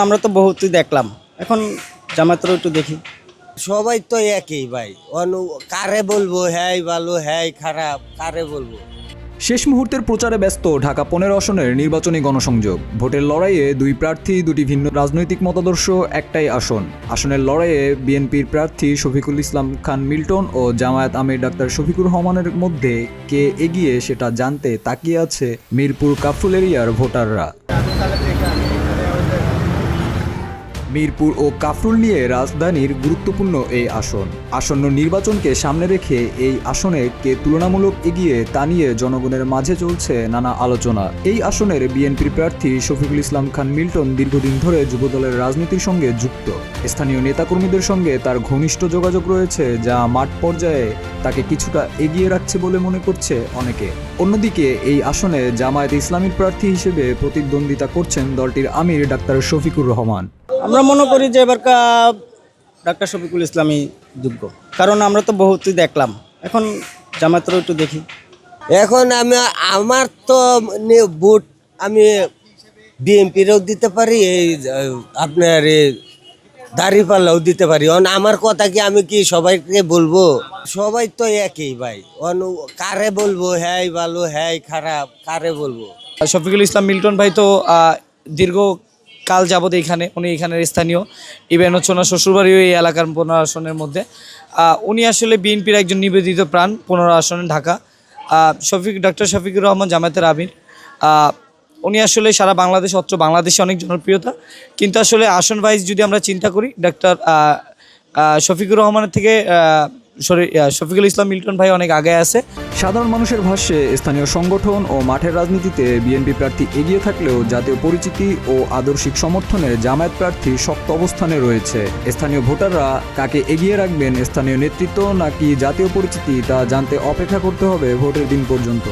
আমরা তো বহুতই দেখলাম, এখন জামাতেরও একটু দেখি। সবাই তো একই ভাই। কারে বলবো হ্যাঁ ভালো হ্যাঁ খারাপ, কারে বলবো। শেষ মুহূর্তের প্রচারে ব্যস্ত ঢাকা 15 আসনের নির্বাচনী গণসংযোগ। ভোটের লড়াইয়ে দুই প্রার্থী, দুটি ভিন্ন রাজনৈতিক মতাদর্শ, একটাই আসন। আসনের লড়াইয়ে বিএনপির প্রার্থী শফিকুল ইসলাম খান মিল্টন ও জামায়াত আমির ডাক্তার শফিকুর রহমানের মধ্যে কে এগিয়ে সেটা জানতে তাকিয়ে আছে মিরপুর কাফরুল এরিয়ার ভোটাররা। মিরপুর ও কাফরুল নিয়ে রাজধানীর গুরুত্বপূর্ণ এই আসন। আসন্ন নির্বাচনকে সামনে রেখে এই আসনে কে তুলনামূলক এগিয়ে তা নিয়ে জনগণের মাঝে চলছে নানা আলোচনা। এই আসনের বিএনপির প্রার্থী শফিকুল ইসলাম খান মিল্টন দীর্ঘদিন ধরে যুবদলের রাজনীতির সঙ্গে যুক্ত। স্থানীয় নেতাকর্মীদের সঙ্গে তার ঘনিষ্ঠ যোগাযোগ রয়েছে, যা মাঠ পর্যায়ে তাকে কিছুটা এগিয়ে রাখছে বলে মনে করছে অনেকে। অন্যদিকে এই আসনে জামায়াত ইসলামীর প্রার্থী হিসেবে প্রতিদ্বন্দ্বিতা করছেন দলটির আমির ডাক্তার শফিকুর রহমান। আমরা মনে করি যে এবারকার ডাক্তার শফিকুল ইসলামই যোগ্য, কারণ আমরা তো বহুতই দেখলাম, এখন জামাতেরও একটু দেখি। এখন আমার তো ভোট আমি বিএনপিরও দিতে পারি, এই আপনার দাঁড়িপাল্লাও দিতে পারি। আমার কথা কি আমি কি সবাইকে বলবো? সবাই তো একই ভাই। কারে বলবো হ্যাঁ ভালো হ্যাঁ খারাপ, কারে বলবো। শফিকুল ইসলাম মিল্টন ভাই তো দীর্ঘ কাল যাবত উনি এখানের স্থানীয়, ইভেন হচ্ছে ওনার শ্বশুরবাড়িও এই এলাকার 15 আসনের মধ্যে। উনি আসলে বিএনপির একজন নিবেদিত প্রাণ। 15 আসনে ঢাকা ডাক্তার শফিকুর রহমান জামায়াতের আমির। উনি আসলে সারা বাংলাদেশ, অত্র বাংলাদেশে অনেক জনপ্রিয়তা, কিন্তু আসলে আসন ওয়াইজ যদি আমরা চিন্তা করি ডাক্তার শফিকুর রহমানের থেকে শফিকুল ইসলাম মিল্টন ভাই অনেক আগে আছে। সাধারণ মানুষের ভাষ্যে স্থানীয় সংগঠন ও মাঠের রাজনীতিতে বিএনপি প্রার্থী এগিয়ে থাকলেও জাতীয় পরিচিতি ও আদর্শিক সমর্থনে জামায়াত প্রার্থী শক্ত অবস্থানে রয়েছে। স্থানীয় ভোটাররা কাকে এগিয়ে রাখবেন, স্থানীয় নেতৃত্ব নাকি জাতীয় পরিচিতি, তা জানতে অপেক্ষা করতে হবে ভোটের দিন পর্যন্ত।